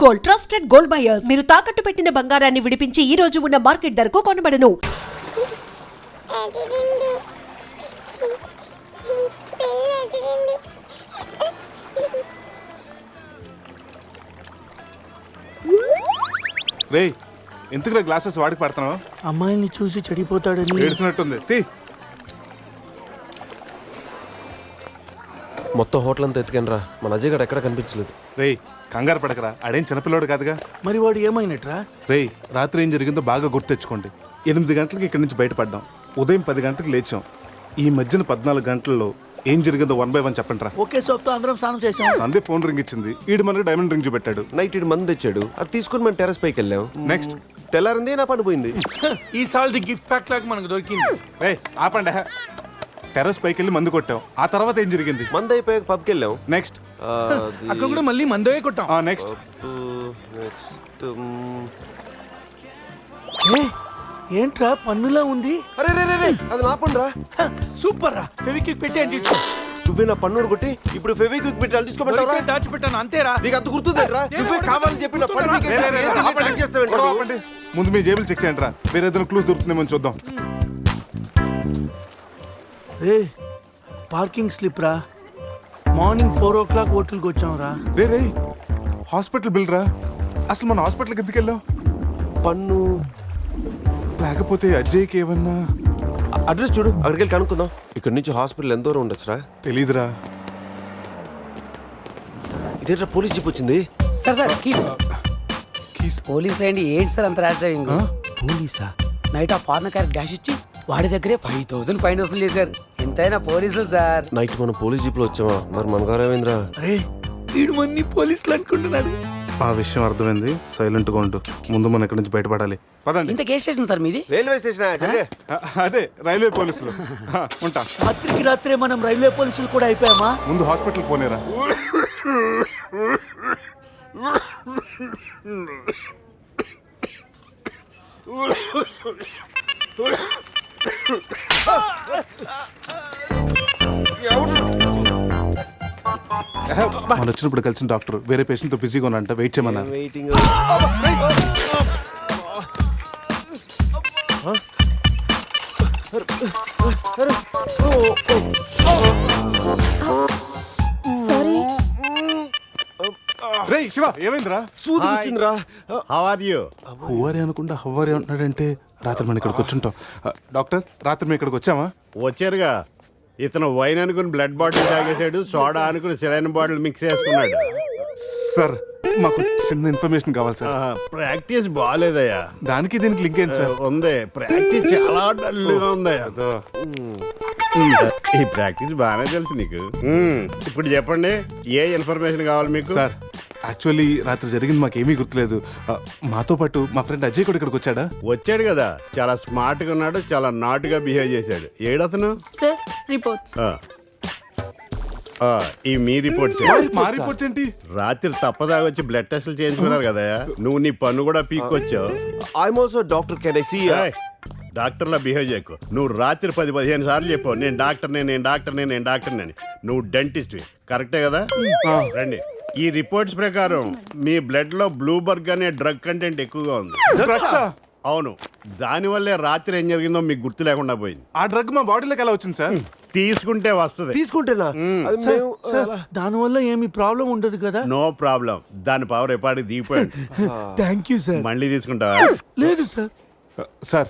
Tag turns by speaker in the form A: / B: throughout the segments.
A: Gold, trusted gold buyers. మీరు తాకట్టు పెట్టిన బంగారాన్ని విడిపించి ఈ రోజు ఉన్న మార్కెట్ ధరకు కొనబడను.
B: రే ఎందుకురా గ్లాసెస్ వాడికి పడుతున్నావు?
C: అమ్మాయిని చూసి చెడిపోతాడని
B: ఏడ్చినట్టుంది.
D: మొత్తం హోటల్ అంతా ఎత్తుకనరా, మన అజయ్ గడ ఎక్కడ కనిపించలేదు.
B: రే కంగారు పడకరా, ఆడేం చిన్నపిల్లోడు కాదుగా.
C: మరి వాడు ఏమైనట్రా?
B: రే రాత్రి ఏం జరిగిందో బాగా గుర్తు తెచ్చుకోండి. 8 గంటలకు ఇక్కడి నుంచి బయటపడ్డాం, ఉదయం 10 గంటలకు లేచాం. ఈ మధ్యన 14 గంటల్లో ఏం జరిగిందో 1 by 1 చెప్పండి రా.
C: ఒకే సోప్తో అందరం స్నానం చేసాం.
B: సందీప్ ఫోన్ రింగ్ ఇచ్చింది, ఈడు మనకు డైమండ్ రింగ్ చూపెట్టాడు.
D: నైట్ ఇటు మంది తెచ్చాడు, అది తీసుకుని మనం టెర్రస్ పైకి వెళ్ళాం.
B: నెక్స్ట్
D: తెల్లారింది నా పని పోయింది.
C: ఈ సాల్ది గిఫ్ట్ ప్యాక్ లాగా మనకు దొరికింది.
B: రే ఆపండి, టెర్రస్ పైకి వెళ్ళి మందు కొట్టాం. ఆ తర్వాత ఏం జరిగింది?
D: మంది అయిపోయాక పబ్కి వెళ్ళాం.
B: నెక్స్ట్
C: అక్కడ కూడా మళ్ళీ మందోయే కొట్టాం.
B: నెక్స్ట్
C: ఏంట్రా పన్నులా ఉంది?
D: అరే రే రే రే, అది నా పని రా.
C: సూపర్ రా, ఫెవిక్విక్ పెట్టి అంటే
D: నువ్వే నా పన్నుడు కొట్టి ఇప్పుడు ఫెవిక్విక్ పెట్టి తీసుకోమంటారా?
C: దాచిపెట్టాను అంతేరా.
D: నీకు అంత గుర్తుందేరా? నువ్వే కావాలని చెప్పి నా పన్ను
B: ఆపండి. ముందు మీ జేబులు చెక్ చేయండి రా, వేరే ఏదైనా క్లూస్ దొరుకుతుందేమో చూద్దాం.
C: రే పార్కింగ్ స్లిప్ రా, మార్నింగ్ 4 o'clock హోటల్కి వచ్చాం రా.
B: రే రే హాస్పిటల్ బిల్ రా. అసలు మన హాస్పిటల్కి ఎందుకు వెళ్ళాం?
D: పన్ను
B: లేకపోతే అజయ్కి ఏమన్నా
D: అడ్రస్ చూడు, అక్కడికి వెళ్ళి కనుక్కుందాం. ఇక్కడ నుంచి హాస్పిటల్ ఎంత దూరం ఉండొచ్చురా?
B: తెలీదురా.
D: ఇదేంట్రా పోలీస్ జీప్ వచ్చింది?
E: సార్ పోలీసులు ఏంటి సార్ అంత ర్యాష్ డ్రైవింగ్?
D: పోలీసా?
E: నైట్ ఆ ఫారెన్ కార్ డాష్ ఇచ్చి వాడి దగ్గరే 5,000 ఫైన్ వసూలు చేశారు. ఎంతైనా పోలీసులు సార్.
D: నైట్ మనం పోలీస్ జీప్ లో వచ్చామా? మరి మన గారు ఏమైందిరా?
C: అరే వీడు మన్ని పోలీసులు అనుకుంటున్నాడు.
B: ఆ విషయం అర్థమైంది, సైలెంట్ గా ఉంటూ ముందు మనం ఇక్కడి నుంచి బయటపడాలి. పదండి.
E: ఇంత కేసు స్టేషన్ సార్ మీది?
D: Railway station.
B: అదే రైల్వే పోలీసులు. ఉంటా.
C: రాత్రికి రాత్రే మనం రైల్వే పోలీసులు కూడా అయిపోయామా?
B: ముందు హాస్పిటల్ పోనేరా. మనం వచ్చినప్పుడు కలిసిన డాక్టర్ వేరే పేషెంట్ తో బిజీగా ఉన్నంట, వెయిట్ చేయమన్నారు.
D: వెయిటింగ్.
F: సారీ.
B: రే శివ ఏమైందిరా?
D: సూది వచ్చిందిరా.
B: హువారి అనుకుంటా హువారి అంటున్నాడంటే రాత్రి మనం ఇక్కడికి వచ్చుంటాం. డాక్టర్ రాత్రి మేము ఇక్కడికి వచ్చామా?
G: వచ్చారుగా. ఇతను వైన్ అనుకుని బ్లడ్ బాటిల్ తాగేశాడు, సోడా అనుకుని సెలైన్ బాటిల్ మిక్స్ చేసుకున్నాడు.
B: సార్ మాకు చిన్న ఇన్ఫర్మేషన్ కావాలి సార్.
G: ప్రాక్టీస్ బాగాలేదయ్యా.
B: దానికి దీనికి లింక్ ఏంటి సార్?
G: ఉంది, ప్రాక్టీస్ చాలా డల్గా ఉందయ్యా. ఈ ప్రాక్టీస్ బాగానే తెలుసు నీకు. ఇప్పుడు చెప్పండి, ఏ ఇన్ఫర్మేషన్ కావాలి మీకు?
B: సార్ యాక్చువల్లీ రాత్రి జరిగింది మాకేమీ గుర్తులేదు. మాతో పాటు మా ఫ్రెండ్ అజయ్ కూడా ఇక్కడికి వచ్చాడా?
G: వచ్చాడు కదా, చాలా స్మార్ట్ గా ఉన్నాడు, చాలా నాటుగా బిహేవ్ చేశాడు. ఏడతను
F: సార్ రిపోర్ట్స్.
G: ఈ మీ రిపోర్ట్స్.
B: మా రిపోర్ట్స్ ఏంటి?
G: రాత్రి తప్పదాగా వచ్చి బ్లడ్ టెస్టులు చేయించుకున్నారు కదా, నువ్వు నీ పన్ను కూడా పీక్కొచ్చావు.
D: I'm also doctor. Can I see?
G: డాక్టర్లా బిహేవ్ చేయకు. నువ్వు రాత్రి 10-15 సార్లు చెప్పావు నేను డాక్టర్ని అని. నువ్వు డెంటిస్ట్, కరెక్టే కదా? రండి. ఈ రిపోర్ట్స్ ప్రకారం మీ బ్లడ్ లో బ్లూబర్గ్ అనే డ్రగ్ కంటెంట్ ఎక్కువగా ఉంది. అవును, దానివల్లే రాత్రి ఏం జరిగిందో మీకు గుర్తు లేకుండా పోయింది.
B: ఆ డ్రగ్ మా బాడీలోకి ఎలా వచ్చింది సార్?
G: తీసుకుంటే వస్తుంది.
D: తీసుకుంటేనా?
C: దానివల్ల ఏమి ప్రాబ్లం ఉండదు కదా?
G: No problem. దాని పవర్ ఎప్పటికి దిగిపోయాడు.
C: Thank you sir.
G: మళ్ళీ తీసుకుంటావా?
C: లేదు సార్.
B: సార్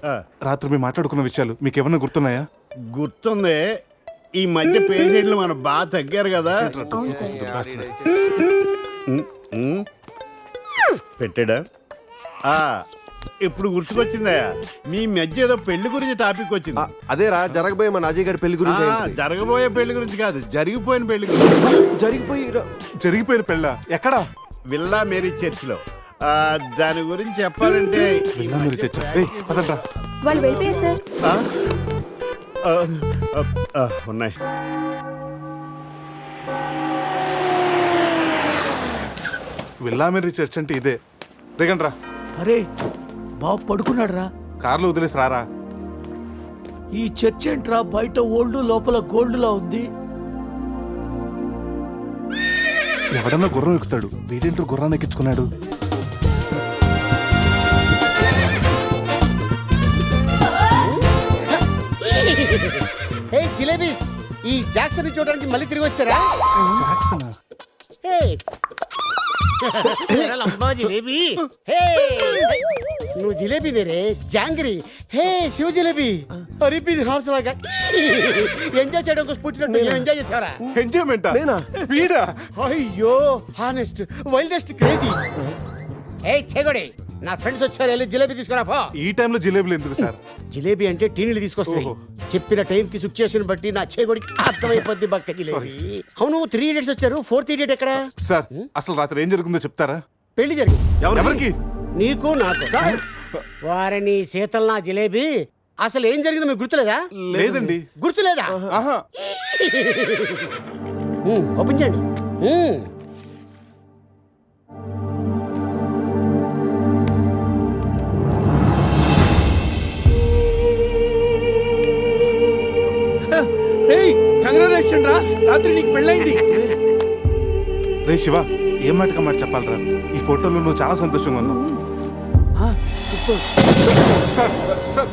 B: రాత్రి మేము మాట్లాడుకున్న విషయాలు మీకు ఏమన్నా గుర్తున్నాయా?
G: గుర్తుంది. ఈ మధ్య పేషెంట్లు మనం బాగా తగ్గారు కదా. పెట్టాడా? ఇప్పుడు గుర్తుకొచ్చిందా? మీ మధ్య ఏదో పెళ్లి గురించి టాపిక్ వచ్చింది.
D: అదేరా జరగబోయే మన అజయ్ గారి పెళ్లి గురించి.
G: జరగబోయే పెళ్లి గురించి కాదు, జరిగిపోయిన పెళ్లి గురించి.
B: జరిగిపోయిన పెళ్ళ ఎక్కడా?
G: విల్లా మేరీ చర్చ్ లో. దాని గురించి చెప్పాలంటే
F: వాళ్ళు వెళ్ళిపోయారు సార్.
G: ఉన్నాయి.
B: విల్లా మేరీ చర్చ్ అంటే ఇదే. దిగండి రా.
C: అరే బాబు పడుకున్నాడు రా.
B: కార్లో వదిలేసి రారా.
C: ఈ చర్చ్ ఏంట్రా బయట ఓల్డ్ లోపల గోల్డ్ లా ఉంది.
B: ఎవడన్నా గుర్రం ఎక్కుతాడు, వీడేంటో గుర్రాన్ని ఎక్కించుకున్నాడు.
H: హే జిలేబీస్, ఈ జాక్సన్ చూడడానికి మళ్ళీ తిరిగి వచ్చారా?
B: జాక్సనా?
H: హే లంబా జిలేబీ, హే నువ్వు జిలేబీ దేరే జాంగ్రీ. హే శివ జిలేబీ, అరిపి హార్స్ లాగా ఎంజాయ్ చేయడం కోసం పుట్టినట్టు ఎంజాయ్ చేసావరా?
B: ఎంజాయ్మెంటా?
D: నేనా?
B: వీడా?
H: అయ్యో హానెస్ట్ వైల్డెస్ట్ క్రేజీ. ఏ చెగొడి, నా ఫ్రెండ్స్ వచ్చారు, వెళ్ళి జిలేబీ తీసుకురా పో.
B: ఈ టైంలో జిలేబులు ఎందుకు సార్?
H: జిలేబీ అంటే టీనీలు తీసుకొస్తాయి. చెప్పిన టైం కి సిచ్యుయేషన్ బట్టి నా చేగొడికి అర్థమైపోద్ది బక్క జిలేబీ. అవును 3 idiots వచ్చారు, 4th idiot ఎక్కడ?
B: సార్ అసలు రాత్రి ఏం జరుగుతుందో చెప్తారా?
H: పెళ్లి జరిగింది
B: ఎవరికి?
H: నీకు నాకు. వారిని శీతల్ నా జిలేబీ, అసలు ఏం జరిగిందో మీకు గుర్తులేదా?
B: లేదండి.
H: గుర్తులేదా?
B: ఆహా.
H: ఓపెన్ చేయండి.
C: రేయ్ కంగ్రాచులేషన్ రా, రాత్రి నీకు పెళ్ళైంది.
B: రే శివ, ఏం మాటగా మాట చెప్పాలరా? ఈ ఫోటోలో నువ్వు చాలా సంతోషంగా ఉన్నావు. సార్ సార్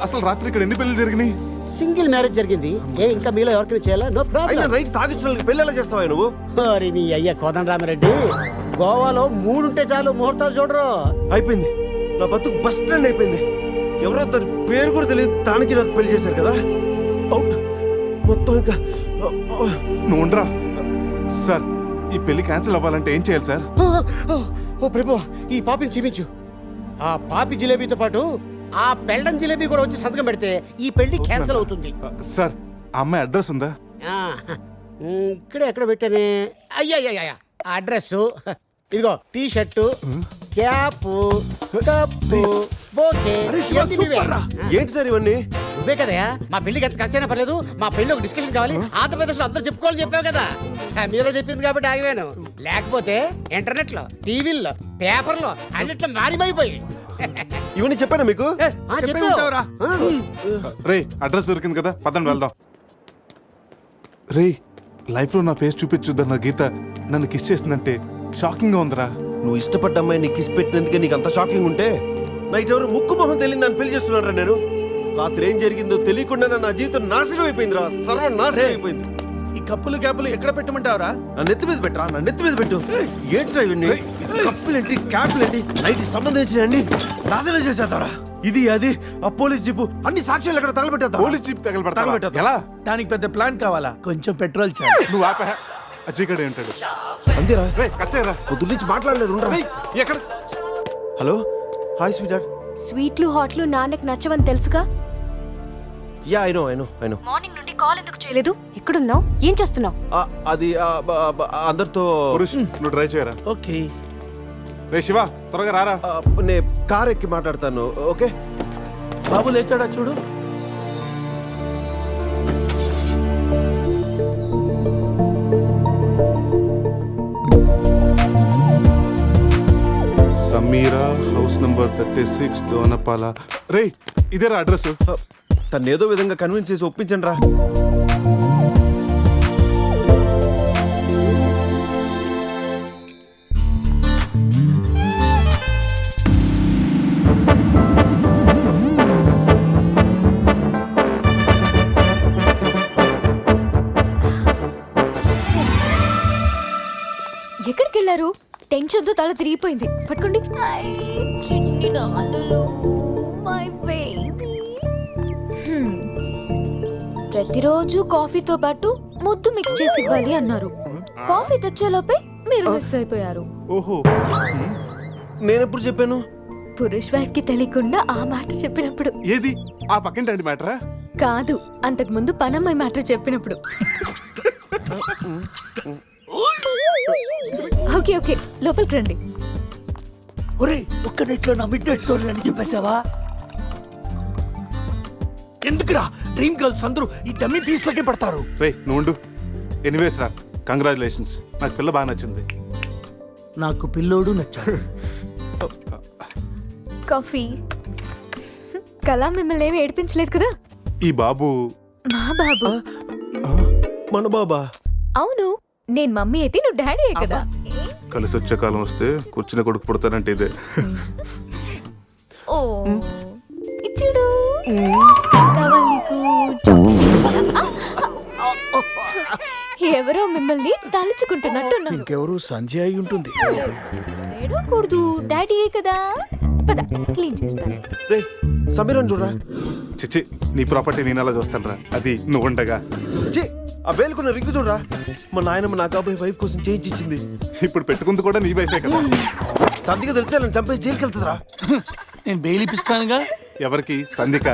B: అసలు రాత్రి ఇక్కడ ఎన్ని పెళ్లి జరిగినాయి?
H: సింగిల్ మ్యారేజ్ జరిగింది. ఏ ఇంకా మీలో ఎవరికైనా చేయాలా? నో
D: అయినా
H: ప్రాబ్లం.
D: రైట్ తాగించిన పెళ్ళి ఎలా చేస్తావా నువ్వు?
H: మరి నీ అయ్య కోదండరామిరెడ్డి, గోవాలో 3 ఉంటే చాలు, ముహూర్తాలు చూడరు.
D: అయిపోయింది, నా బతుకు బస్ స్టాండ్ అయిపోయింది. ఎవరో తన పేరు కూడా తెలియదు, దానికి నాకు పెళ్లి చేశారు కదా. అవుట్ మొత్తం ఇంకా.
B: నువ్వు ఉండరా. సార్ ఈ పెళ్లి క్యాన్సిల్ అవ్వాలంటే ఏం చేయాలి సార్?
H: ఓ ప్రభు, ఈ పాపిని క్షమించు. ఆ పాపి జిలేబీతో పాటు ఆ పెళ్ళం జిలేబీ కూడా వచ్చి సంతకం పెడితే ఈ పెళ్లి క్యాన్సిల్ అవుతుంది.
B: సార్ ఆ అమ్మాయి అడ్రస్ ఉందా?
H: ఆ, ఇక్కడే ఎక్కడ పెట్టానే? అయ్యా అడ్రస్ ఇదిగో, T shirt, cap, cup, bouquet.
C: అరే శివ,
H: ఇవన్నీ నువ్వే.
C: సూపర్ రా.
D: ఏంటి సార్ ఇవన్నీ?
H: నువ్వే కదయా మా పెళ్లికి ఎంత ఖర్చైనా పర్లేదు, మా పెళ్లి ఒక డిస్కషన్ కావాలి, ఆంధ్రప్రదేశ్ లో అందరూ చెప్పుకోవాలని చెప్పావు కదా. సమీరో చెప్పింది కాబట్టి ఆగిపోయాను, లేకపోతే ఇంటర్నెట్ లో, టీవీల్లో, పేపర్లో అన్నిట్లో మారిమైపోయి.
D: ఇవన్నీ చెప్పానా మీకు?
C: చెప్పే ఉంటావురా.
B: రే అడ్రస్ దొరికింది కదా, పదండి వెళ్దాం. రే లైఫ్ లో నా ఫేస్ చూపించుద్దన్న గీత నన్ను కిస్ చేసిందంటే షాకింగ్ గా ఉందిరా.
D: నువ్వు ఇష్టపడ్డ అమ్మాయి నీకు కిస్ పెట్టినందుకే నీకు అంత షాకింగ్ ఉంటే, నైట్ ఎవరు ముక్కు మొహం తెలియదు అని పెళ్లి చేస్తున్నారా? నేను రాత్రి ఏం జరిగిందో తెలియకుండా నా జీవితం నాశనం అయిపోయిందిరా, సర్వం నాశనం అయిపోయింది.
C: ఈ కప్పులు క్యాపులు ఎక్కడ పెట్టమంటావురా?
D: నా నెత్తి మీద పెట్టరా, నా నెత్తి మీద పెట్టు. ఏంట్రా ఇవన్నీ? కప్పులేంటి, క్యాపులేంటి, నైట్ సంబంధించిన నాశనం చేసేద్దారా? ఇది అది ఆ పోలీస్ జీపు అన్ని సాక్ష్యాలు ఎక్కడ తగలబెట్టేద్దా?
B: Police jeep తగలబెడతా
D: తగలబెట్టేద్దా?
B: ఎలా?
C: దానికి పెద్ద ప్లాన్ కావాలా? కొంచెం పెట్రోల్ చాలు.
B: నువ్వు ఆపా. అజయ్ ఏంటాడు?
D: అంతేరా,
B: రే కచ్చేరా.
D: పొద్దు నుంచి మాట్లాడలేదు. ఉండరా.
B: ఎక్కడ?
D: Hello, hi sweet dad.
F: స్వీట్లు హాట్లు నాన్నకు నచ్చవని తెలుసుగా.
D: Yeah I know.
F: మార్నింగ్ నుండి కాల్ ఎందుకు చేయలేదు? ఎక్కడున్నావు? ఏం చేస్తున్నావు?
D: అది అందరితో
B: పురుష్ నువ్వు ట్రై చేయరా.
C: ఓకే.
B: రే శివ త్వరగా రారా.
D: నే కార్ ఎక్కి మాట్లాడతాను. ఓకే
C: బాబు లేచాడా చూడు.
B: Sameera house number 36 Dona Paula. రే ఇదేరా అడ్రస్.
D: తను ఏదో విధంగా కన్విన్స్ చేసి ఒప్పించండి రా.
F: ఎక్కడికి వెళ్ళారు? టెన్షన్ తో తల తిరిగిపోయింది. పట్టుకోండి. My baby. ప్రతిరోజు కాఫీతో పాటు ముద్దు మిక్స్ చేసి ఇవ్వాలి అన్నారు. కాఫీ తెచ్చేలోపే మీరు మిస్ అయిపోయారు.
B: ఓహో,
D: నేనెప్పుడు చెప్పాను?
F: పురుష్ వైఫ్ కి తెలియకుండా ఆ మాట చెప్పినప్పుడు.
B: ఏది ఆ పక్కింటి మ్యాటరా?
F: కాదు, అంతకు ముందు పనమ్మాయి మాట చెప్పినప్పుడు. ఓకే ఓకే, లోపలికి రండి.
C: ఒరేయ్, ఒక్క నెట్లో నా మిడ్ నైట్ స్టోరీ అని చెప్పేసావా? ఎందుకురా డ్రీమ్ గర్ల్స్ అందరూ ఈ డమ్మీ పీస్లకే పడతారు?
B: రే నువ్వు ఎనీవేస్ రా, కంగ్రాచులేషన్స్. నాకు పిల్ల బాగా నచ్చింది.
C: నాకు పిల్లోడు నచ్చాడు.
F: కాఫీ. కళ మిమ్మల్ని ఏమి ఏడిపించలేదు కదా?
B: ఈ బాబు
F: మా బాబు.
D: మన బాబా?
F: అవును, నేను మమ్మీ అయితే నువ్వు డాడీ కదా.
B: కలిసి వచ్చే కాలం వస్తే కూర్చుని కొడుకు పుడతానంటే ఇదే.
F: ఓ ఇచ్చుడు. కావాలి నీకు ఎవరో మిమ్మల్ని తలుచుకుంటున్నట్టున్నారు.
C: ఇంకెవరు సంజయ్ అయి ఉంటుంది.
F: ఏడవకూడదు, డాడీయే కదా. పద, క్లీన్ చేస్తాను.
D: రే సమీరన్ చూడరా.
B: చిచ్చి నీ ప్రాపర్టీ నేను అలా చూస్తాను రా, అది నువ్వు ఉండగా.
D: ఛీ, ఆ వేలుకున్న రింగు చూడరా. మా నాయనమ్మ నా కాబోయే వైఫ్ కోసం చేయించింది.
B: ఇప్పుడు పెట్టుకుంది కూడా నీ వైఫే కదా.
D: సంధిగా తెలిస్తే నన్ను చంపేసి జైలుకి వెళ్తుందిరా.
C: నేను బెయిల్ ఇప్పిస్తానుగా.
B: ఎవరికి? సంధిక.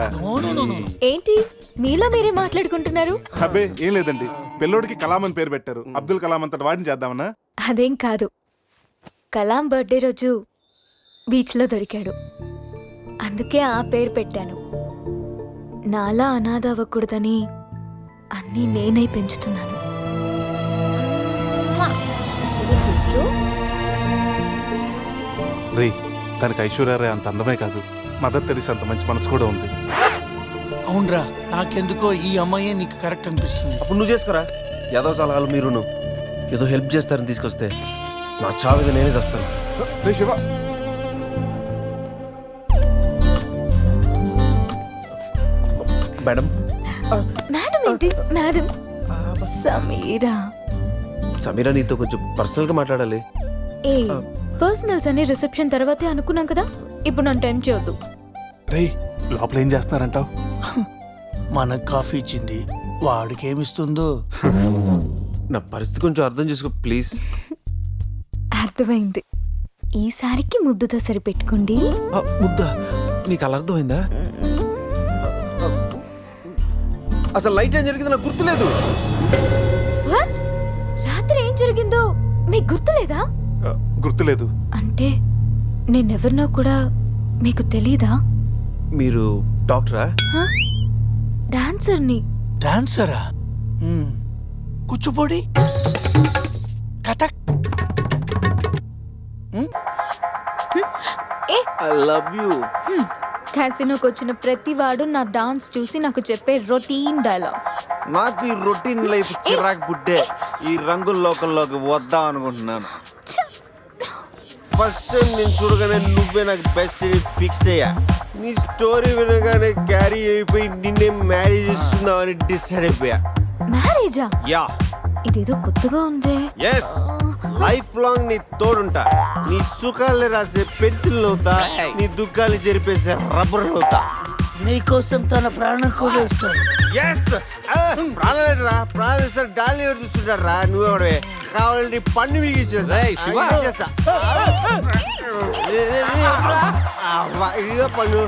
F: ఏంటి మీలో మీరే మాట్లాడుకుంటున్నారు?
B: అబ్బే ఏం లేదండి, పిల్లోడికి కలాం అని పేరు పెట్టారు. అబ్దుల్ కలాం అంతటి వాడిని చేద్దామన్నా.
F: అదేం కాదు, కలాం బర్త్డే రోజు బీచ్లో దొరికాడు, అందుకే ఆ పేరు పెట్టాను. నాలా అనాథ అవ్వకూడదని అన్నీ నేనై పెంచుతున్నాను.
B: రే తనకి ఐశ్వర్యరాయ్ అంత అందమే కాదు, మదర్ తెరీసా అంత మంచి మనసు కూడా ఉంది.
C: అవునరా, నాకెందుకో ఈ అమ్మాయే నీకు కరెక్ట్ అనిపిస్తుంది.
D: అప్పుడు నువ్వు చేసుకోరా. ఏదో సలహాలు మీరును ఏదో హెల్ప్ చేస్తారని తీసుకొస్తే నా చావేది నేనే చేస్తాను.
B: రే శివ,
D: మేడం.
F: మేడం ఏంటి మేడం? సమీరా.
D: సమీరా నీతో కొంచెం పర్సనల్ గా మాట్లాడాలి.
F: ఏ పర్సనల్స్ అని రిసెప్షన్ తర్వాతే అనుకున్నాం కదా, ఇప్పుడు నన్ను టైం చేయొద్దు.
B: రే లోపల ఏం చేస్తున్నారంటావు?
C: మనకు కాఫీ ఇచ్చింది, వాడికి ఏమిస్తుందో.
D: నా పరిస్థితి కొంచెం అర్థం చేసుకో ప్లీజ్.
F: అర్థమైంది, ఈసారికి ముద్దుతో సరిపెట్టుకోండి.
D: ముద్దా? నీకు అలా అర్థమైందా? అసలు లైట్ ఏం జరిగిందో నాకు గుర్తులేదు.
F: What? రాత్రి ఏం జరిగిందో మీకు గుర్తులేదా?
B: గుర్తులేదు.
F: అంటే నేనెవరినో కూడా మీకు తెలీదా?
D: మీరు డాక్టరా?
F: డాన్సర్ని.
C: డాన్సరా? Kuchipudi, Kathak.
F: A
D: I love you.
F: క్యాసినోకి వచ్చిన ప్రతి వాడు నా డాన్స్ చూసి నాకు చెప్పే రొటీన్ డైలాగ్.
D: నాకు ఈ రొటీన్ లైఫ్ చిరాకు పుట్టే ఈ రంగుల లోకంలోకి వద్దాం అనుకుంటున్నాను. ఫస్ట్ టైం నేను చూడగానే నువ్వే నాకు బెస్ట్ ఫిక్స్ అయ్యా. నీ స్టోరీ వినగానే క్యారీ అయిపోయి నిన్నే మ్యారేజ్ చేస్తున్నామని డిసైడ్ అయిపోయా.
F: మ్యారేజా?
D: యా.
F: ఇదేదో కొత్తగా ఉందే.
D: ఎస్, లైఫ్ లాంగ్ నీ తోడుంటా. నీ సుఖాలు రాసే పెన్సిల్ అవుతా, నీ దుఃఖాలు జరిపేసే రబ్బర్ అవుతా.
C: నీకోసం తన ప్రాణం కూడా ఇస్తాడు.
D: ఎస్, ప్రాణాలేరా, ప్రాణిస్తారు. డాలి ఎవరు చూస్తుంటారు రా, నువ్వెవడవే. కావాలంటే పన్ను మిగిచేస్తా. ఇదిగో పన్ను.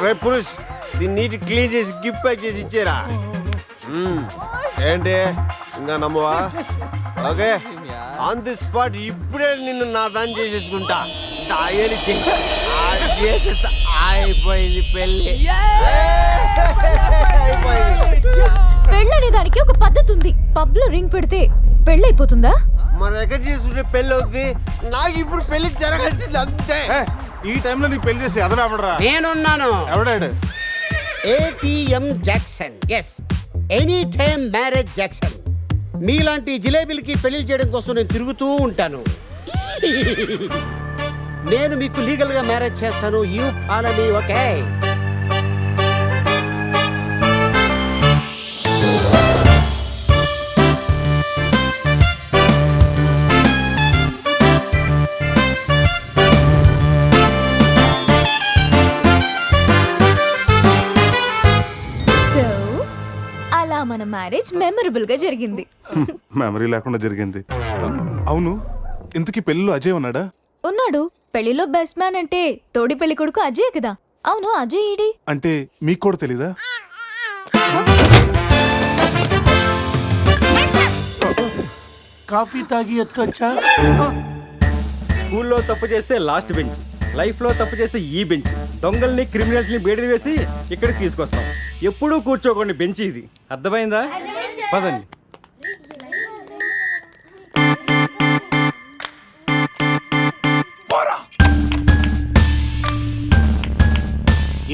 D: రే పురుష్, దీన్ని నీటి క్లీన్ చేసి గిఫ్ట్ ప్యాక్ చేసి ఇచ్చేరా. ఏంటి ఇంకా నమ్మవా? ఓకే, ఆన్ ది స్పాట్ ఇప్పుడే నిన్ను నా దాన్ని చేసేసుకుంటా. అయిపోయింది పెళ్ళి.
F: పెళ్ళనే దానికి ఒక పద్ధతి ఉంది. పబ్ లో రింగ్ పెడితే పెళ్ళైపోతుందా?
D: మరి ఎక్కడ చేసుకుంటే పెళ్ళి అవుతుంది. నాకు ఇప్పుడు పెళ్లి జరగాల్సింది అంతే.
B: ఈ టైంలో నీకు పెళ్లి చేసి ఎదరాబడరా.
H: నేనున్నాను.
B: ఎవడాడు?
H: ATM Jackson. Yes, any time marriage Jackson. మీలాంటి జిలేబీలకి పెళ్లి చేయడం కోసం నేను తిరుగుతూ ఉంటాను. నేను మీకు లీగల్ గా మ్యారేజ్ చేస్తాను. You follow me, okay?
F: So అలా మన మ్యారేజ్ మెమరబుల్ గా జరిగింది.
B: మెమరీ లేకుండా జరిగింది. అవును, ఇంతకీ పెళ్ళిలో అజయ్ ఉన్నాడా?
F: ఉన్నాడు. పెళ్లిలో బెస్ట్ మ్యాన్ అంటే తోడి పెళ్లి కొడుకు అజయ్ కదా. అవును, అజయ్ ఈడి.
B: అంటే మీకు కూడా తెలీదా?
C: కాఫీ తాగి ఎత్తొచ్చా?
I: స్కూల్లో తప్పు చేస్తే లాస్ట్ బెంచ్, లైఫ్లో తప్పు చేస్తే ఈ బెంచ్. దొంగల్ని క్రిమినల్స్ని బేడి వేసి ఇక్కడికి తీసుకొస్తాం. ఎప్పుడూ కూర్చోకండి బెంచ్ ఇది. అర్థమైందా? పదండి.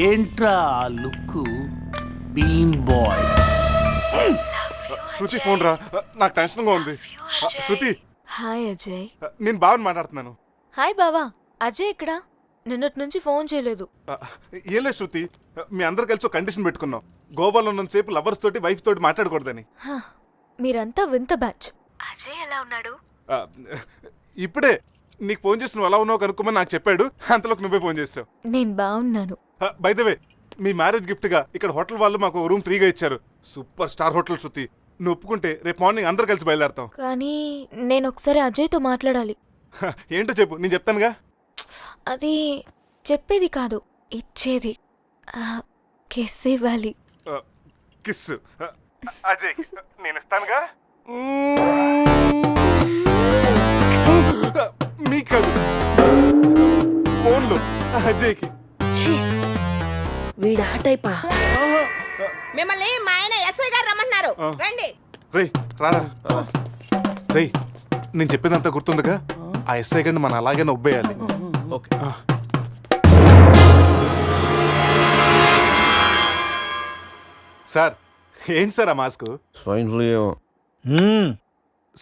C: ఏంట్రా look? Bean boy.
B: Shruti phone రా, నాకు టెన్షన్గా ఉంది. శృతి,
F: హాయ్ అజయ్.
B: నేను బాగా మాట్లాడుతున్నాను.
F: హాయ్ బావా. అజయ్ ఎక్కడా? నిన్నటి నుంచి ఫోన్ చేయలేదు.
B: ఏం లేదు శృతి, మీ అందరు కలిసి ఒక కండిషన్ పెట్టుకున్నాం. గోవాలో ఉన్నంతసేపు లవర్స్ తోటి వైఫ్ తోటి మాట్లాడకూడదని.
F: మీరంతా వింత బ్యాచ్. అజయ్ ఎలా ఉన్నాడు?
B: ఇప్పుడే నీకు ఫోన్ చేసి నువ్వు ఎలా ఉన్నావు కనుక్కోమని నాకు చెప్పాడు. అంతలోకి నువ్వే ఫోన్ చేసావు.
F: నేను బాగున్నాను.
B: By the way, me marriage gift గా ఇక్కడ హోటల్ వాళ్ళు మాకు రూమ్ ఫ్రీగా ఇచ్చారు. సూపర్ స్టార్ హోటల్ శృతి. నువ్వు ఒప్పుకుంటే రేపు మార్నింగ్ అందరు కలిసి బయలుదేరతాం.
F: కానీ నేను ఒకసారి అజయ్తో మాట్లాడాలి.
B: ఏంటో చెప్పు, నేను చెప్తానుగా.
F: అది చెప్పేది కాదు, ఇచ్చేది. కిస్ ఇవ్వాలి.
B: కిస్ అజయ్ నేను ఇస్తానుగా. మీకు కాదు, ఫోన్లో అజయ్కి.
J: వీడా టైపా? మిమ్మల్ని మా ఆయన ఎస్ఐ గారు రమ్మంటున్నారు, రండి.
B: రేయ్ రారా. రేయ్ నేను చెప్పేదంతా గుర్తుందిగా? ఆ ఎస్ఐ గండి మనం అలాగే నొబ్బేయాలి.
D: ఓకే.
B: సార్ ఏంటి సార్ ఆ మాస్క్?
D: Swine flu.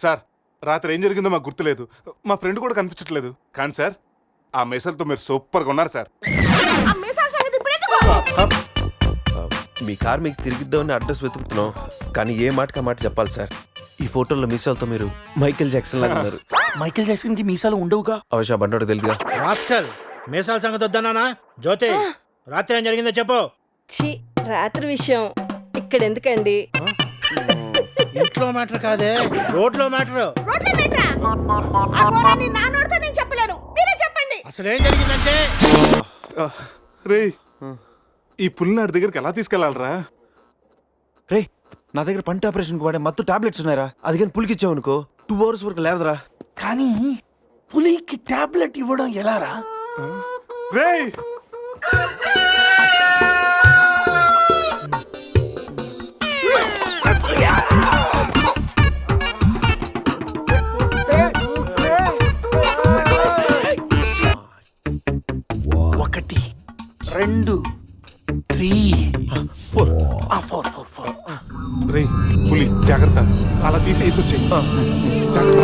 B: సార్ రాత్రి ఏం జరిగిందో మాకు గుర్తులేదు. మా ఫ్రెండ్ కూడా కనిపించట్లేదు. కానీ సార్ ఆ మెసల్తో మీరు సూపర్గా ఉన్నారు సార్.
J: ఆ మీసాల సంగతి ఇప్పుడెందుకు?
D: మీ కార్ మీకు తిరిగిద్దామని అడ్రస్ వెతుకుతున్నాం, కానీ ఏ మాటకి ఆ మాట చెప్పాలి సార్. ఈ ఫోటోలో మీసాలతో మీరు మైకేల్ జాక్సన్ లాగా ఉన్నారు.
C: మైకేల్ జాక్సన్ కి మీసాలు ఉండవుగా.
D: అవశా బండోడు తెలుగుగా.
H: రాస్కల్, మీసాల సంగతి వద్దన్నానా? జ్యోతి, రాత్రి ఏం జరిగిందో చెప్పు.
J: ఛీ, రాత్రి విషయం ఇక్కడ ఎందుకండి?
H: ఇంట్లో మ్యాటర్ కాదే, రోడ్లో మ్యాటర్.
J: రోడ్ల మీటరా? ఆ ఘోరాన్ని నా నోటితో నేను చెప్పలేను, మీరే చెప్పండి.
H: అసలు ఏం జరిగిందంటే,
B: రేయ్ ఈ పుల్లినాడి దగ్గరికి ఎలా తీసుకెళ్లాలరా?
D: రే నా దగ్గర పంట ఆపరేషన్కి వాడే మత్తు టాబ్లెట్స్ ఉన్నాయరా. అది కానీ పులికిచ్చావు అనుకో 2 hours వరకు లేవదరా.
C: కానీ పులికి టాబ్లెట్ ఇవ్వడం ఎలారా?
B: రేయ్
C: ఒకటి 2 3 4.
B: రేయ్ పులి జాగ్రత్త, అలా తీసి వేసొచ్చాయి. జాగ్రత్త.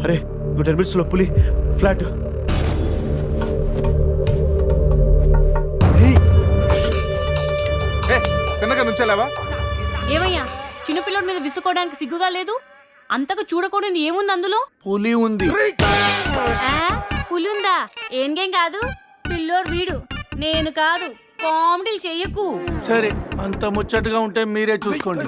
D: అరే 10 minutes లో పులి ఫ్లాట్.
B: తిన్నగా నుంచెలావా?
K: ఏమయ్యా, చిన్నపిల్లడి మీద విసుకోవడానికి సిగ్గుగా లేదు? అంతకు చూడకూడదు ఏముంది అందులో?
C: పులి ఉంది.
K: పులి ఉందా? ఏం కాదు, పిల్లోడు వీడు, నేను కాదు. కామెడీలు చెయ్యకు.
C: సరే, అంత ముచ్చటగా ఉంటే మీరే చూసుకోండి.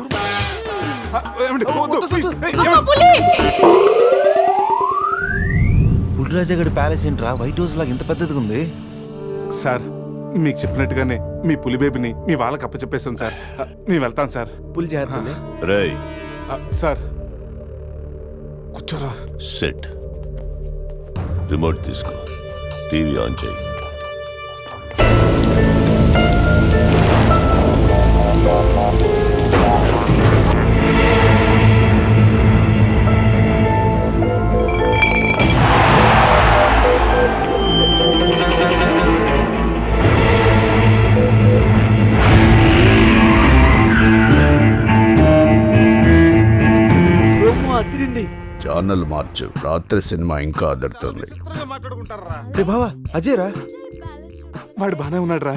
D: పులిరాజగడ్ ప్యాలెస్ ఏంట్రా వైట్ హౌస్ లాగా ఇంత పెద్దదిగా ఉంది?
B: సార్ మీకు చెప్పినట్టుగానే మీ పులి బేబీని మీ వాళ్ళకి అప్పచెప్పేస్తాం సార్. మేము వెళ్తాం సార్.
D: పులి జాగ్రత్త.
G: రేయ్
B: సార్ కూర్చోరా.
G: సెట్, రిమోట్ తీసుకో, టీవీ ఆన్ చేయి. ఛానల్ మార్చు, రాత్రి సినిమా ఇంకా అదరుతుంది.
D: రే బావా అజయ్ రా.
B: వాడు బానే ఉన్నాడు రా.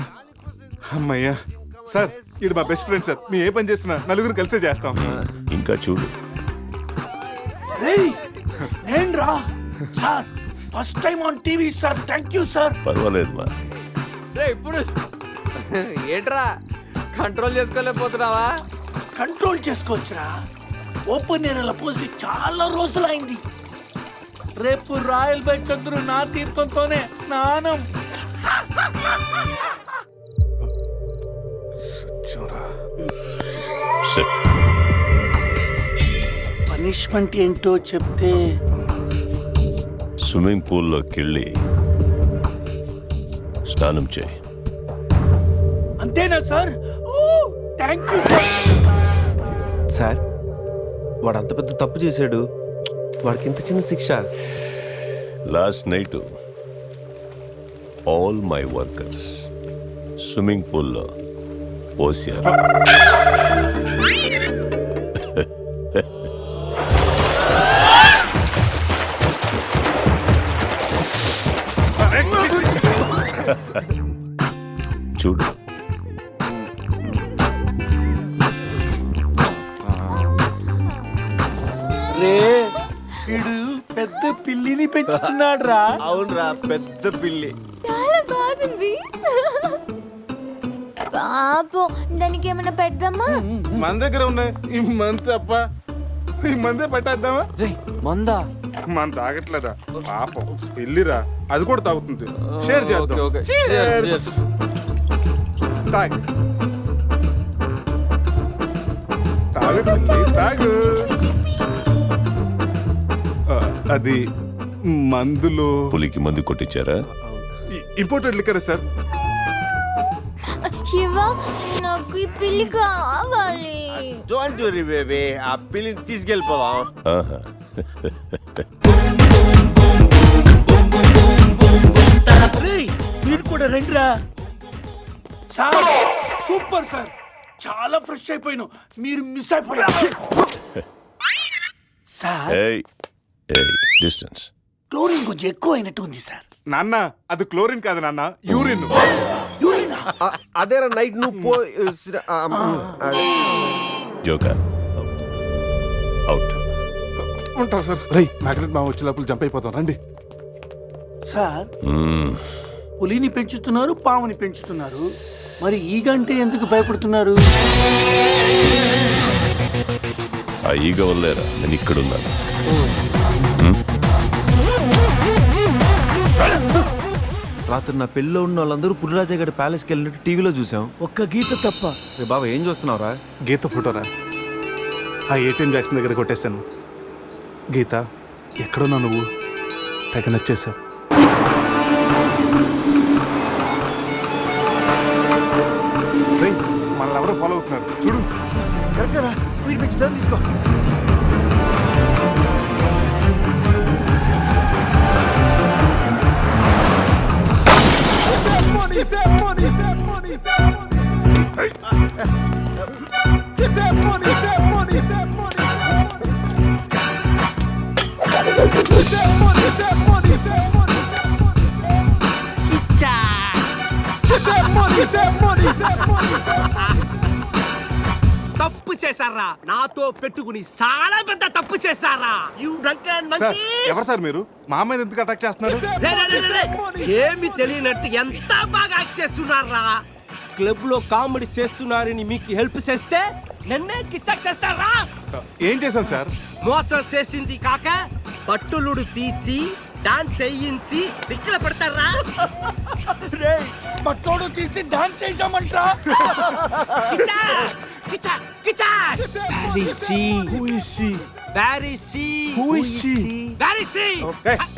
B: అమ్మయ్యా సార్, ఇది మా బెస్ట్ ఫ్రెండ్ సార్. మేము ఏ పని చేస్తున్నా నలుగురు కలిసే చేస్తాం.
G: ఇంకా చూడు.
C: నేను రా sir, first time on TV sir. Thank you sir.
G: పర్వాలేదు మా.
I: ఇప్పుడు ఏంట్రా కంట్రోల్ చేసుకోలేకపోతున్నావా?
C: కంట్రోల్ చేసుకోవచ్చురా. ఓపెన్ ఏరియాలో పోసి చాలా రోజులైంది. రేపు రాయల్ బై చంద్రు నా తీర్థంతోనే స్నానం. పనిష్మెంట్ ఏంటో చెప్తే.
G: స్విమ్మింగ్ పూల్లోకి వెళ్ళి స్నానం చేయి.
C: అంతేనా sir? Thank you sir.
D: Sir వాడు అంత పెద్ద తప్పు చేశాడు, వాడికి ఇంత చిన్న శిక్ష.
G: Last night all my workers swimming పూల్లో పోసారు.
C: వీడు పెద్ద పిల్లిని పెంచుతున్నాడు రా.
D: అవునరా, పెద్ద పిల్లి.
F: చాలా బాగుంది. పాపం దానికి ఏమైనా పెడదామా?
B: మన దగ్గర ఉన్నాయి ఈ మంత్ అప్ప, ఈ మందే పట్టేద్దామా?
I: మందా
B: మన తాగట్లేదా పాపం, పెళ్ళిరా, అది కూడా తాగుతుంది. షేర్ చేద్దాం. Cheers. తాగు తాగు పిల్లి, తాగు. అది మందులు
L: పులికి మందు కొట్టించారా?
B: Imported liquor sir.
F: శివ, నాకు ఈ పిల్లి కావాలి.
D: డోంట్ వరీ బేబీ, ఆ పిల్లిని తీసుకెళ్ళిపోదాం.
L: ఆహా.
C: రేయ్, మీరు కూడా రండిరా. సార్ సూపర్ సార్, చాలా ఫ్రెష్ అయిపోయినావు. మీరు మిస్ అయిపోయారు సార్.
L: ఏయ్ ఏయ్, డిస్టెన్స్.
C: క్లోరిన్ కొంచెం ఎక్కువ అయినట్టు ఉంది సార్.
B: నాన్న అది క్లోరిన్ కాదు నాన్న, యూరిన్.
C: యూరినా?
D: అదేరా నైట్ నువ్వు పో.
L: Joker out.
B: ఉంటారు సార్. రై మ్యాగ్నెట్ మా వచ్చే లోపల జంప్ అయిపోతాం, రండి.
C: సార్ పులిని పెంచుతున్నారు, పాముని పెంచుతున్నారు, మరి ఈగంటే ఎందుకు భయపడుతున్నారు?
L: ఆ ఈగ వల్లేరా నేను ఇక్కడున్నాను.
D: రాత్రి నా పెళ్ళిలో ఉన్న వాళ్ళందరూ పులిరాజా గడి ప్యాలెస్కి వెళ్ళినట్టు టీవీలో చూసాం.
C: ఒక్క గీత తప్ప.
D: రే బాబా, ఏం చూస్తున్నావురా?
B: గీత ఫోటోరా, ఆ ఏటీఎం వ్యాక్సిన్ దగ్గర కొట్టేశాను. గీత ఎక్కడున్నా నువ్వు? తెగ నచ్చేసావు. రేయ్, మనల్ని ఎవరో ఫాలో అవుతున్నారు చూడు.
D: కరెక్టరా, స్పీడ్ పెంచి టర్న్ తీసుకో.
E: తప్పు చేశారా? నాతో పెట్టుకుని చాలా పెద్ద తప్పు చేశారా?
B: సార్, ఎవరు సార్ మీరు? మా మీద ఎందుకు అటాక్ చేస్తున్నారు?
E: ఏమి తెలియనట్టు ఎంత బాగా యాక్ట్ చేస్తున్నారా? క్లబ్ లో కామెడీ చేస్తున్నారని మీకు హెల్ప్ చేస్తే నన్నే కిచ్చక్ చేస్తారా?
B: ఏం చేశాను సార్?
E: మోసం చేసింది కాక బట్టులుడు తీసి డాన్స్ చేయించి దిక్కుల పడతారా?
C: బట్టోడు తీసి డాన్స్ చేయించామంటరా?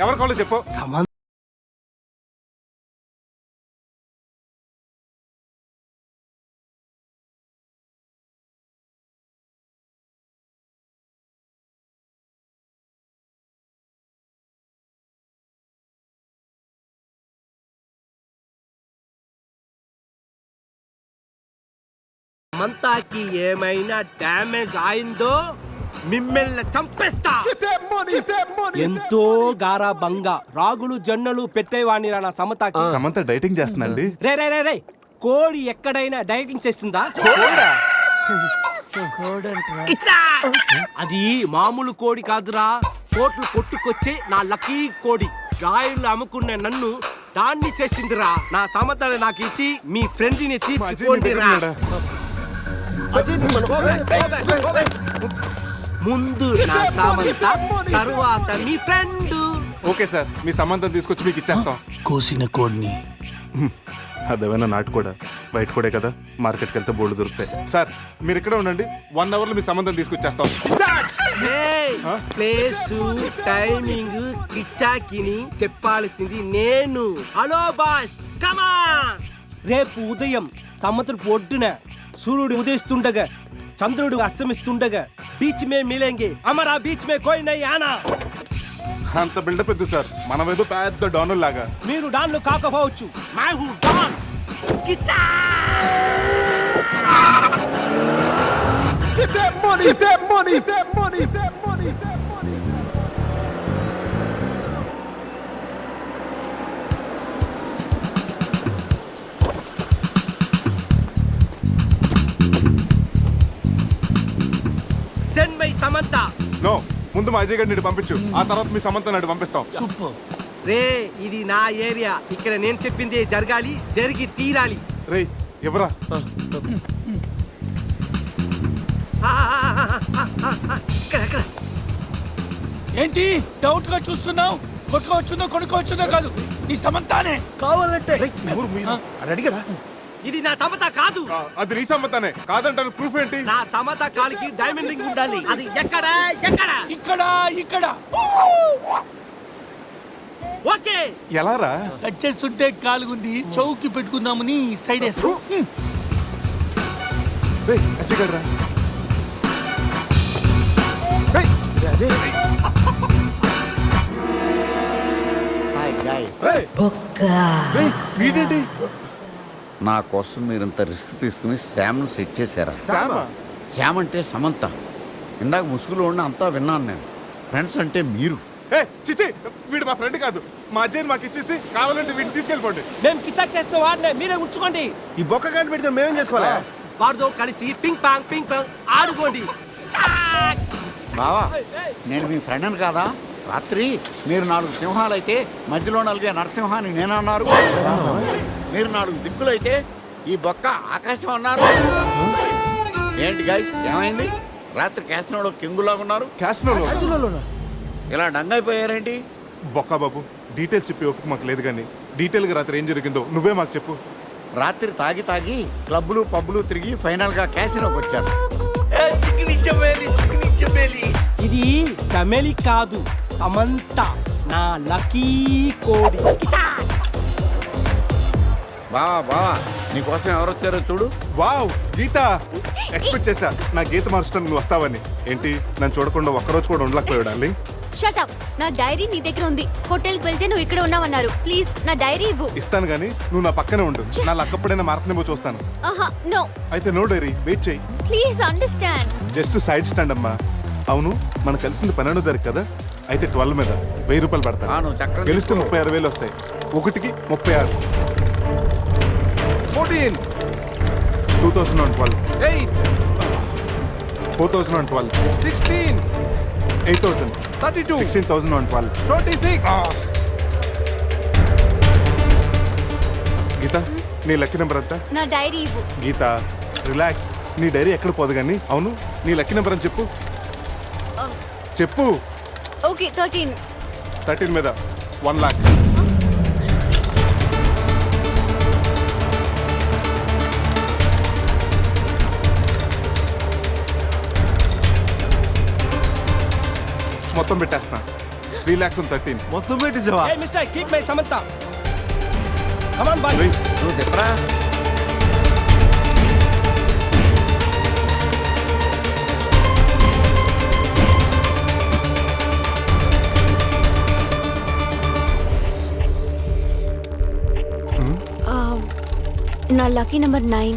B: ఎవరి కాళ్ళు చెప్పు.
E: సమంతాకి ఏమైనా డ్యామేజ్ అయిందో మిమ్మల్ని చంపేస్తా. ఎంతో గారాబంగా రాగులు జొన్నలు పెట్టేవాణిరా నా సమతాకి.
B: సమంత డైటింగ్ చేస్తుందండి.
E: రే రే రే రే, కోడి ఎక్కడైనా డైటింగ్ చేస్తుందా? కిచ్చా! అది మామూలు కోడి కాదురా, కోట్లు కొట్టుకొచ్చే నా లక్కీ కోడి. గాయలు అమ్ముకున్న నన్ను దాన్ని చేసిందిరా. నా సమతని నాకు ఇచ్చి మీ ఫ్రెండ్ ని తీసుకుపోండిరా. ముందు నా సమంత, తరువాత మీ ఫ్రెండ్.
B: ఓకే సార్, మీ సంబంధం తీసుకొచ్చి మీకు ఇచ్చేస్తాం.
C: కోసిన కోడిని
B: అదేమైనా నాటు కూడా బయట కూడా కదా, మార్కెట్కి వెళ్తే బోర్డు దొరుకుతాయి. సార్ మీరు ఇక్కడే ఉండండి, 1 అవర్ లో మీ సంబంధం తీసుకొచ్చేస్తాం.
E: ప్లేసు టైమింగ్ కిచ్చాకిని చెప్పాల్సింది నేను. హలో బాస్, కమా. రేపు ఉదయం సముద్రపు ఒడ్డున సూర్యుడు ఉదయిస్తుండగా చంద్రుడు అస్తమిస్తుండగా బీచ్ మే మిలేంగే, అమరా బీచ్ మే కోయి నై ఆనా.
B: అంత బిల్డప్ ఎద్దు సార్, మనం ఏదో పెద్ద డాను లాగా.
E: మీరు డాన్లు కాకపోవచ్చు, మై హూ don. Kichcha!
B: Get that money, that money, that money, that money, that money.
E: Send my Samantha.
B: No, ముందు మా అజయ్ గారిని పంపించు, ఆ తర్వాత మీ సమంత నాడు పంపిస్తాం.
C: సూపర్.
E: రే ఇది నా ఏరియా, ఇక్కడ నేను చెప్పింది జరగాలి, జరిగి తీరాలి.
B: రేయ్ ఎవరా?
E: ఇక్కడ
C: ఏంటి డౌట్ గా చూస్తున్నావు? కొట్టుకోవచ్చుందో కొనుక్కోవచ్చుందో కాదు, నీ సమంతానే కావాలంటే.
D: అడిగాడా?
E: ఇది నా సమత కాదు.
B: అది నీ సమ్మతానే కాదంటాను, ప్రూఫ్ ఏంటి?
E: నా సమత కాలికి డైమండ్ రింగ్ ఉండాలి. అది ఎక్కడ ఎక్కడ?
C: ఇక్కడ ఇక్కడ.
E: ఓకే.
B: ఎలా రా?
C: కట్ చేస్తుంటే కాలుగుంది, చౌకి పెట్టుకుందామని సైడ్ వేసు.
B: రేయ్ అజయ్ గారు రా. వీడేంటి?
M: నా కోసం మీరింత రిస్క్ తీసుకుని శ్యామ్ను సెట్ చేశారా? శ్యామ్ అంటే సమంత. ఇందాక ముసుగులో ఉన్న అంతా విన్నాను నేను. ఫ్రెండ్స్ అంటే మీరు.
B: చిచి, వీడు మా ఫ్రెండ్ కాదు. మా అజయ్ మాకు ఇచ్చేసి కావాలంటే వీడిని తీసుకెళ్ళిపోండి.
E: మేము కిచాక్ చేస్తే వాడినే మీరే ఉంచుకోండి.
D: ఈ బొక్క గాని పెట్టుకుని మేమేం చేసుకోవాలా?
E: వాడితో కలిసి పింగ్ పాంగ్ ఆడుకోండి.
M: బావా, నేను మీ ఫ్రెండ్ని కాదా? రాత్రి మీరు 4 సింహాలైతే మధ్యలో నలిగే నరసింహాన్ని నేనన్నారు. మీరు 4 దిక్కులైతే ఈ బొక్క ఆకాశం అన్నారు. ఏంటి గైస్, ఏమైంది? రాత్రి క్యాసినోలో కింగులాగా ఉన్నారు.
B: క్యాసినోలో
M: ఇలా డంగైపోయారేంటి?
B: బొక్క బాబు, డీటెయిల్స్ చెప్పి ఒప్పుకు మాకు లేదు, కానీ డీటెయిల్గా రాత్రి ఏం జరిగిందో నువ్వే మాకు చెప్పు.
M: రాత్రి తాగి క్లబ్లు పబ్లు తిరిగి ఫైనల్గా క్యాసినోకి వచ్చారు.
E: ఇది చమేలి కాదు, సమంత, నా లక్కీ కోడి.
M: బావా నీకోసం ఎవరు వచ్చారో చూడు.
B: వావ్, గీత! ఎక్స్పెక్ట్ చేశా నా గీత మార్చడానికి నువ్వు వస్తావని. ఏంటి, నన్ను చూడకుండా ఒక్కరోజు కూడా ఉండలేకపోయాడు.
F: Shut up. నా డైరీ నీ దగ్గర ఉంది. హోటల్కి వెళ్తే నువ్వు ఇక్కడ ఉన్నావన్నారు. ప్లీజ్ నా డైరీ ఇవ్వు.
B: ఇస్తాను కానీ నువ్వు నా పక్కనే ఉండు. నా లక్కప్పుడైనా మారుతుందేమో చూస్తాను.
F: ఆహా నో.
B: అయితే నో డైరీ, వెయిట్ చేయి.
F: Please understand.
B: Just side stand అమ్మా. అవును, మనం కలిసింది 12 తారీఖు కదా, అయితే 12 మీద 1000 రూపాయలు పెడతాను. గెలిస్తే 36,000 వస్తాయి. ఒకటికి 36. 14. 2012. 4012. 16. 8,000. 32. 16,012. 26. గీత, నీ లక్కీ నెంబర్ ఎంత?
F: నా డైరీ ఇవ్వు.
B: గీత రిలాక్స్, నీ డైరీ ఎక్కడ పోదు కానీ. అవును, నీ లక్కీ నెంబర్ అని చెప్పు. చెప్పు.
F: ఓకే 13.
B: 13 మీద 1 lakh. మొత్తం పెట్టేస్తున్నా. 3 lakhs and 13.
D: మొత్తం పెట్టేసావా?
E: Hey mister, keep my Samantha. Come on boy.
M: నువ్వు చెప్పరా?
F: నా లక్కీ నెంబర్ 9.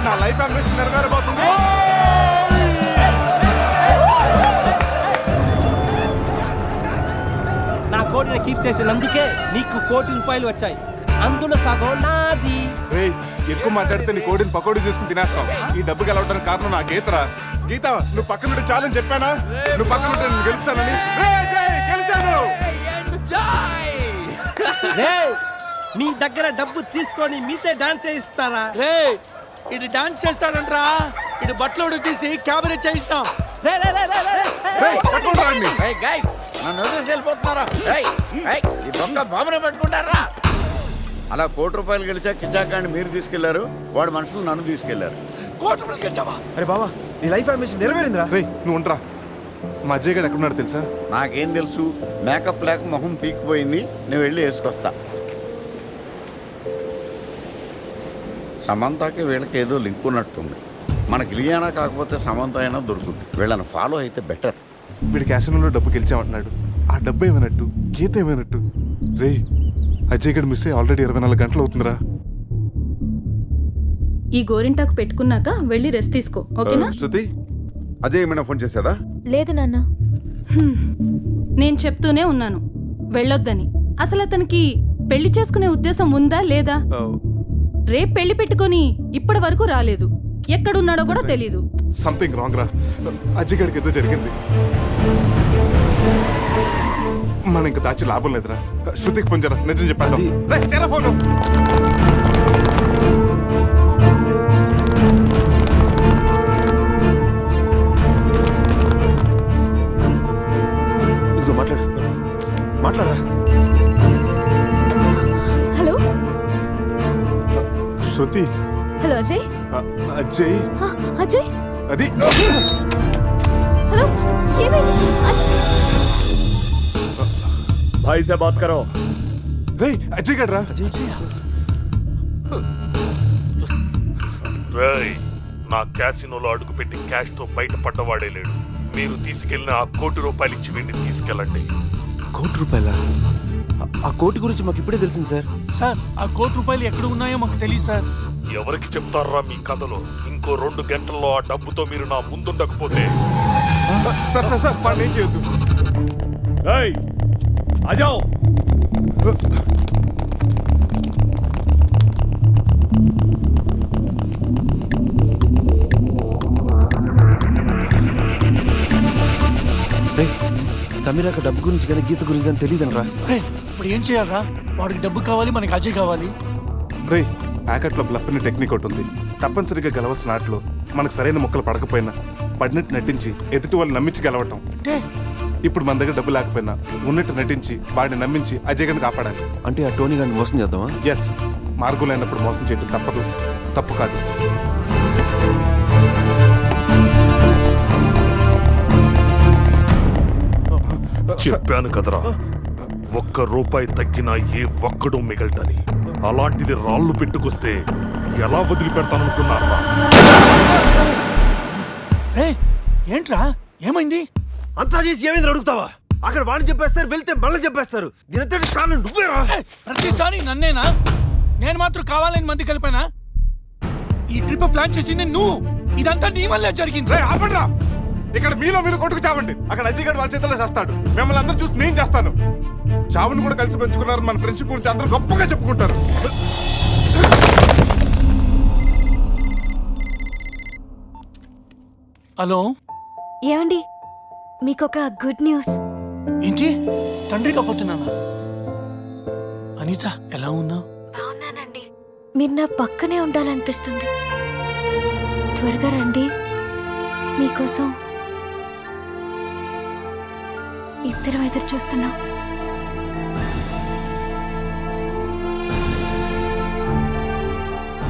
B: నా లైఫ్ అంబిషన్ నెరవేరబోతుంది.
E: నా కోడిని కీప్ చేసినందుకే నీకు 1 కోటి రూపాయలు వచ్చాయి. అందులో సగం నాది.
B: రేయ్, ఎక్కువ మాట్లాడితే నీ కోడిని పకోడీ తీసుకుని తినేస్తాం. ఈ డబ్బు గెలవడానికి కారణం నా గీతరా. గీత, నువ్వు పక్కన నుండి చాలని చెప్పానా? నువ్వు పక్కన ఉంటే నేను గెలుస్తానని. గెలిచాను.
E: నీ దగ్గర డబ్బు తీసుకొని మీతే డాన్స్ చేయిస్తారా?
C: ఇది డాన్స్ చేస్తాడంట్రా. ఇది బట్టలు తీసి క్యాబరే చేయిస్తాం.
M: నన్ను వదిలేసి వెళ్ళిపోతున్నారా? ఈ దొంగ బాబునే పట్టుకుంటారా? అలా 1 కోటి రూపాయలు గెలిచా కిచాకాన్ని మీరు తీసుకెళ్లారు, వాడు మనుషులు నన్ను తీసుకెళ్లారు.
C: 1 కోటి రూపాయలు గెలిచావా?
D: అరే బావా, నీ లైఫ్ అంబిషన్ నెరవేరిందిరా.
B: రేయ్, నువ్వు ఉండరా. మా అజయ్ గారు ఎక్కడున్నాడు తెలుసా?
M: నాకేం తెలుసు? మేకప్ లేక మొహం పీకిపోయింది. నేను వెళ్ళి వేసుకొస్తా. సమంతకి వీళ్ళకి ఏదో లింక్ ఉన్నట్టుంది. మనకి ఇలియానా కాకపోతే సమంత అయినా దొరుకుతుంది. వీళ్ళని ఫాలో అయితే బెటర్.
B: వీడి క్యాసినోలో డబ్బు గెలిచామంటున్నాడు. ఆ డబ్బు ఏమైనట్టు, గీత ఏమైనట్టు? రే అజయ్ గడ్ మిస్ అయ్యి ఆల్రెడీ 24 గంటలు అవుతుందిరా.
K: ఈ గోరింటాకు పెట్టుకున్నాక వెళ్ళి రెస్ట్ తీసుకో, ఓకేనా?
D: శృతి, అజయ్ ఏమైనా ఫోన్ చేశాడా?
F: లేదు నాన్న.
K: నేను చెప్తూనే ఉన్నాను వెళ్ళొద్దని. అసలు అతనికి పెళ్లి చేసుకునే ఉద్దేశం ఉందా లేదా? రేపు పెళ్లి పెట్టుకొని ఇప్పటి వరకు రాలేదు. ఎక్కడున్నాడో కూడా తెలీదు.
B: సంథింగ్ రాంగ్ రా. అజయ్ గడికి ఏదో జరిగింది. మనం ఇంకా దాచి లాభం లేదురా. శృతికి ఫోన్ చేయరా, నిజం చెప్పేద్దాం. రేయ్, చేయరా ఫోను.
D: ఇదిగో మాట్లాడు, మాట్లాడరా.
F: హలో
B: శృతి.
F: హలో అజయ్.
B: అజయ్.
F: అజయ్
B: అది
F: హలో, ఏమైంది?
D: భాయ్ సే బాత్ కరో.
B: రేయ్ అజయ్ గడ్ రా.
L: రేయ్, నా క్యాసినోలో అడుగుపెట్టి క్యాష్ తో బయటపడ్డవాడే లేడు. మీరు తీసుకెళ్లిన ఆ ₹1,00,00,000 ఇచ్చి వీడిని తీసుకెళ్ళండి.
D: ₹1,00,00,000? ఆ కోటి గురించి మాకు ఇప్పుడే తెలిసింది సార్.
C: సార్ ఆ ₹1,00,00,000 ఎక్కడ ఉన్నాయో మాకు తెలియదు సార్.
L: ఎవరికి చెప్తారా మీ కథలో? ఇంకో 2 గంటల్లో ఆ డబ్బుతో మీరు నా ముందుండకపోతే
B: సార్ సార్ సార్ వాడిని ఏం చేయొద్దు.
D: అజావ్. సమీరాక డబ్బు గురించి కానీ గీత గురించి కానీ తెలియదనరా.
C: ఇప్పుడు ఏం చేయాలరా? వాడికి డబ్బు కావాలి, మనకి అజయ్ కావాలి.
B: రేయ్, ప్యాకెట్లో బ్లఫ్ అనే టెక్నిక్ ఒకటి ఉంది. తప్పనిసరిగా గెలవాల్సిన ఆటలో మనకు సరైన ముక్కలు పడకపోయినా పడినట్టు నటించి ఎదుటి వాళ్ళు నమ్మించి గెలవటం. ఇప్పుడు మన దగ్గర డబ్బు లేకపోయినా ఉన్నట్టు నటించి వాడిని నమ్మించి అజయ్ గడిని కాపాడాలి.
D: అంటే ఆ టోనీ గారిని మోసం చేద్దామా?
B: ఎస్, మార్గం లేనప్పుడు మోసం చేయడం తప్పదు, తప్పు కాదు.
L: చెప్పాను కదరా, ₹1 తగ్గినా ఏ ఒక్కడు మిగలటని. అలాంటిది రాళ్ళు పెట్టుకొస్తే ఎలా వదిలిపెడతాననుకున్నారా?
C: ఏంట్రా ఏమైంది?
D: అంతా చేసి ఏమైంది అడుగుతావా? అక్కడ వాడిని చెప్పేస్తారు, వెళ్తే మళ్ళీ చెప్పేస్తారు. దీని కారణం నువ్వేరా.
C: ప్రతిసారి నన్నేనా? నేను మాత్రం కావాలని మంది కలిపానా? ఈ ట్రిప్ ప్లాన్ చేసింది నువ్వు. ఇదంతా నీ వల్లే జరిగింది.
B: రేయ్ ఆపండ్రా. ఇక్కడ మీలో మీరు కొట్టుకు చావండి. అక్కడ అజయ్ గడ్ వాళ్ళ చేతిలో చేస్తాడు. మిమ్మల్ని అందరూ చూసి నేను చేస్తాను. చావును కూడా కలిసి పెంచుకున్నారు. మన ఫ్రెండ్షిప్ గురించి అందరూ గొప్పగా చెప్పుకుంటారు.
C: హలో,
K: ఏమండి, మీకొక గుడ్ న్యూస్.
C: ఏంటి? తండ్రి కాబోతున్నానా? అనిత ఎలా ఉన్నావు?
F: బాగున్నానండి. మీరు నా పక్కనే ఉండాలనిపిస్తుంది. త్వరగా రండి, మీకోసం ఇద్దరం ఎదురు చూస్తున్నాం.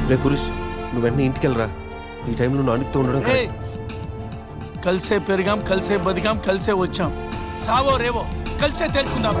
D: రే పురుష్, నువ్వు వెంటనే ఇంటికి వెళ్ళరా. ఈ టైంలో నువ్వు అనితో ఉండడం
C: కలిసే పెరిగాం, కలిసే బతికాం, కలిసే వచ్చాం. సావో రేవో కలిసే తెలుసుకుందాం రా.